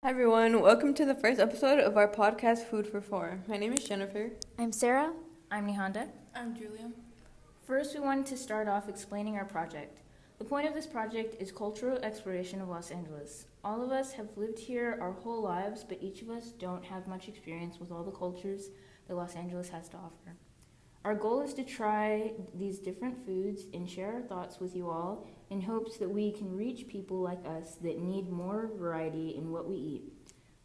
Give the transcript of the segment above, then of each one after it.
Hi everyone, welcome to the first episode of our podcast Food4Four. My name is Jennifer. I'm Sarah. I'm Nihanda. I'm Julia. First, we wanted to start off explaining our project. The point of this project is cultural exploration of Los Angeles. All of us have lived here our whole lives, but each of us don't have much experience with all the cultures that Los Angeles has to offer. Our goal is to try these different foods and share our thoughts with you all in hopes that we can reach people like us that need more variety in what we eat.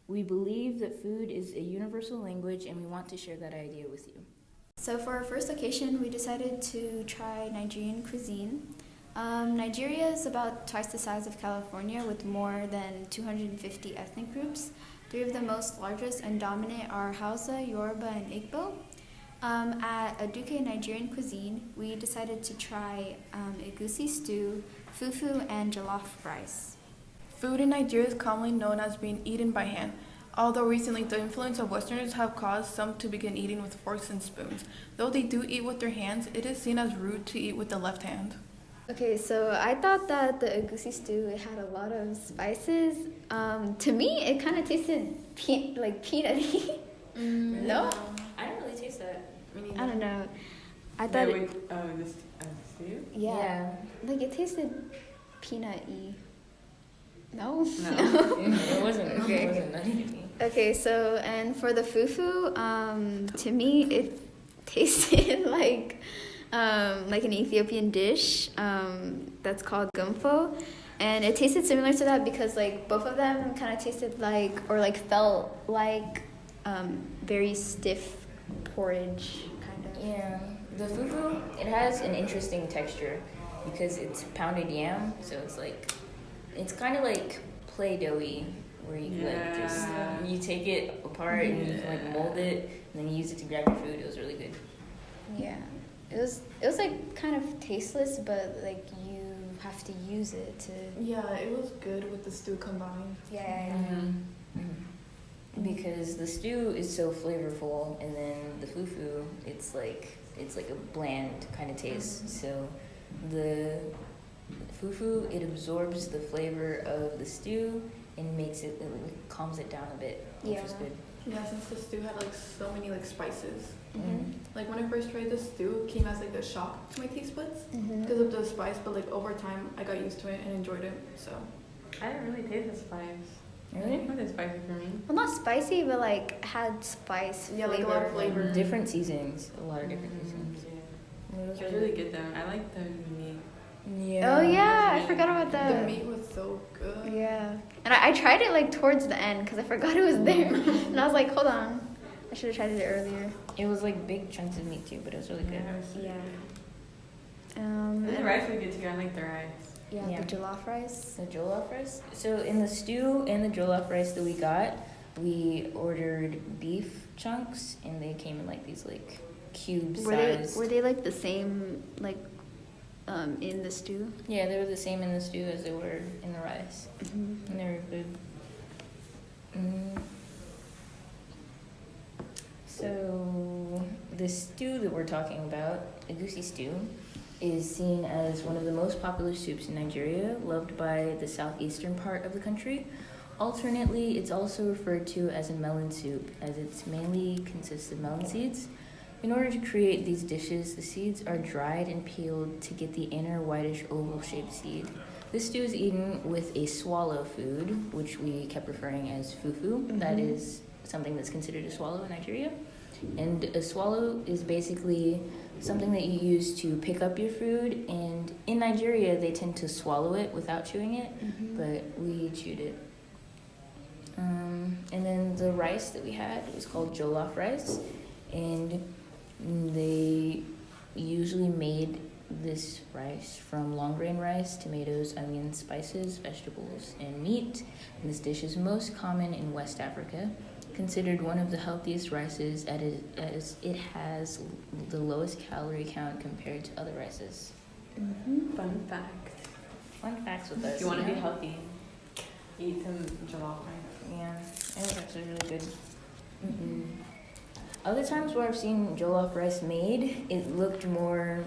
We believe that food is a universal language and we want to share that idea with you. So for our first occasion, we decided to try Nigerian cuisine. Nigeria is about twice the size of California with more than 250 ethnic groups. Three of the most largest and dominant are Hausa, Yoruba, and Igbo. At Aduke Nigerian cuisine, we decided to try egusi stew, fufu, and jollof rice. Food in Nigeria is commonly known as being eaten by hand, although recently the influence of Westerners have caused some to begin eating with forks and spoons. Though they do eat with their hands, it is seen as rude to eat with the left hand. Okay, so I thought that the egusi stew, it had a lot of spices. To me, it kind of tasted peanutty. No? I didn't really taste that. I don't know. I thought it, The stew? yeah, like it tasted peanut-y. No? It wasn't. Okay. It wasn't nutty to me. Okay, so and for the fufu, to me it tasted like an Ethiopian dish that's called gumfo, and it tasted similar to that because like both of them kind of tasted like or like felt like very stiff porridge kind of. Yeah, the fufu, it has an interesting texture because it's pounded yam, so it's kind of like Play-Doh-y, where you you take it apart and you can like mold it and then you use it to grab your food. It was really good. Yeah, it was like kind of tasteless, but like you have to use it to. Yeah, it was good with the stew combined. Yeah. Because the stew is so flavorful, and then the fufu, it's like a bland kind of taste. So the fufu, it absorbs the flavor of the stew and it calms it down a bit, which is good. Yeah, since the stew had like so many like spices. Mm-hmm. Like when I first tried the stew, it came as like a shock to my taste buds because of the spice. But like over time, I got used to it and enjoyed it. So I didn't really taste the spice. Really? It wasn't spicy for me. Well, not spicy, but like had spice yeah, like a flavor. lot of flavor. Different seasonings, a lot of different seasonings. Yeah. It was It was really good though. I like the meat. Yeah. Oh yeah, I forgot about The that. meat was so good. Yeah, and I tried it like towards the end because I forgot it was there, and I was like, hold on, I should have tried it earlier. It was like big chunks of meat too, but it was really good. Yeah. And the and- rice was good too. I like the rice. Yeah. The jollof rice. The jollof rice. So in the stew and the jollof rice that we got, we ordered beef chunks, and they came in like these like cube sized. Were they like the same like in the stew? Yeah, they were the same in the stew as they were in the rice, Mm-hmm. and they were good. So the stew that we're talking about, egusi stew, is seen as one of the most popular soups in Nigeria, loved by the southeastern part of the country. Alternately, it's also referred to as a melon soup, as it mainly consists of melon seeds. In order to create these dishes, the seeds are dried and peeled to get the inner whitish oval-shaped seed. This stew is eaten with a swallow food, which we kept referring as fufu. That is something that's considered a swallow in Nigeria. And a swallow is basically something that you use to pick up your food, and in Nigeria they tend to swallow it without chewing it, but we chewed it. And then the rice that we had was called jollof rice, and they usually made this rice from long grain rice, tomatoes, onions, spices, vegetables, and meat. And this dish is most common in West Africa. Considered one of the healthiest rices as it has the lowest calorie count compared to other rices. Fun fact. Fun facts with us. If you want to yeah. be healthy, eat some jollof rice. Yeah, it was actually really good. Other times where I've seen jollof rice made, it looked more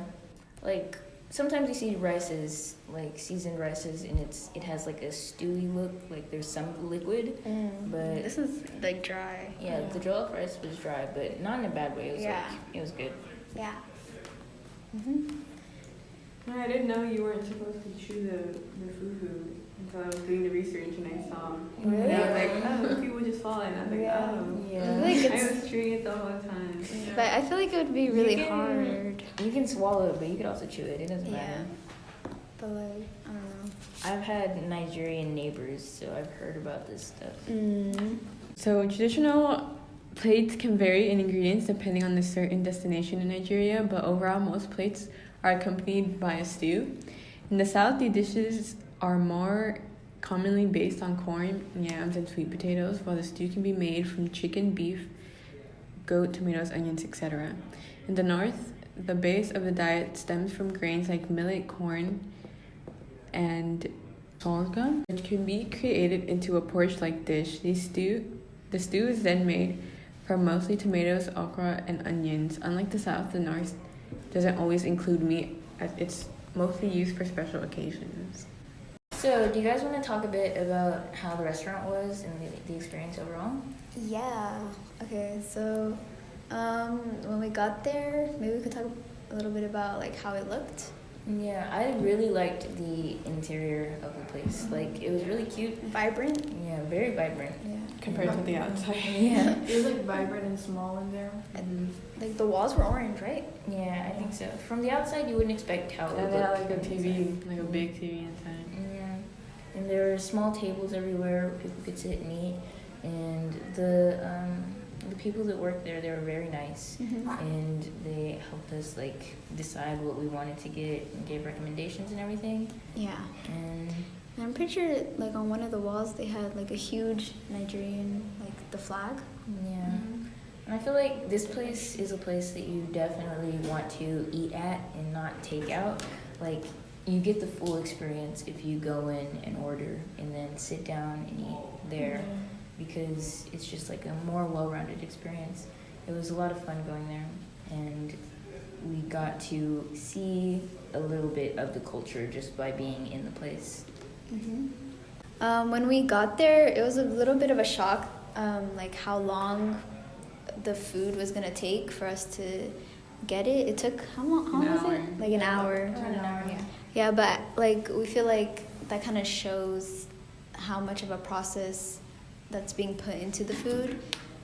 like sometimes you see rices, like seasoned rices, and it has like a stewy look, like there's some liquid. But This is like dry. yeah, the jollof rice was dry, but not in a bad way. It was Yeah. it was good. Yeah. I didn't know you weren't supposed to chew the food until I was doing the research and I saw. Really? And I was like, oh, people just fall in. I was like, Yeah. oh. Yeah. Like I was chewing it the whole time. But I feel like it would be really can- hard. You can swallow it, but you could also chew it. It doesn't Yeah. matter. But like, I don't know. I've had Nigerian neighbors, so I've heard about this stuff. So traditional plates can vary in ingredients depending on the certain destination in Nigeria, but overall most plates are accompanied by a stew. In the south, the dishes are more commonly based on corn, yams, and sweet potatoes, while the stew can be made from chicken, beef, goat, tomatoes, onions, etc. In the north, the base of the diet stems from grains like millet, corn, and sorghum, which can be created into a porridge-like dish. The stew is then made from mostly tomatoes, okra, and onions. Unlike the south, the north doesn't always include meat, as it's mostly used for special occasions. So, do you guys want to talk a bit about how the restaurant was and the experience overall? Yeah. Okay. So, when we got there, maybe we could talk a little bit about like how it looked. Yeah, I really liked the interior of the place. Like, it was really cute. Vibrant. Yeah, very vibrant. Yeah. Compared to the outside. Yeah. It was like vibrant and small in there. Like the walls were orange, right? Yeah, I think so. From the outside, you wouldn't expect how it would And they look. had like a from TV, inside. like a big TV inside. Yeah, and there were small tables everywhere where people could sit and eat. And the people that worked there, they were very nice, and they helped us like decide what we wanted to get and gave recommendations and everything. Yeah. And And I'm pretty sure like on one of the walls they had like a huge Nigerian, like the flag. yeah, and I feel like this place is a place that you definitely want to eat at and not take out. Like, you get the full experience if you go in and order and then sit down and eat there, because it's just like a more well-rounded experience. It was a lot of fun going there, and we got to see a little bit of the culture just by being in the place. When we got there, it was a little bit of a shock, like how long the food was gonna take for us to get it. It took how long? How long was it? Like an hour. About an hour, yeah. Yeah, but like we feel like that kind of shows how much of a process that's being put into the food,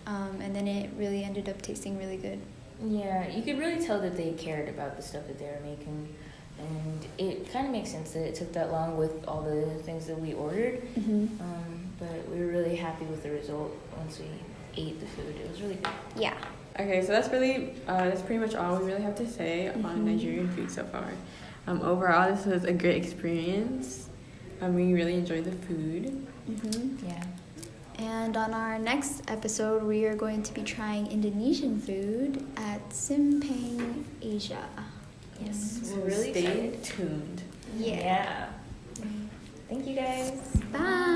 and then it really ended up tasting really good. Yeah, you could really tell that they cared about the stuff that they were making, and it kind of makes sense that it took that long with all the things that we ordered. But we were really happy with the result once we ate the food. It was really good. Yeah. Okay, so that's pretty much all we really have to say on Nigerian food so far. Overall, this was a great experience. We really enjoyed the food. Yeah. And on our next episode, we are going to be trying Indonesian food at Simpang, Asia. Yes, So we're really stay excited. tuned. Yeah. Thank you guys. Bye.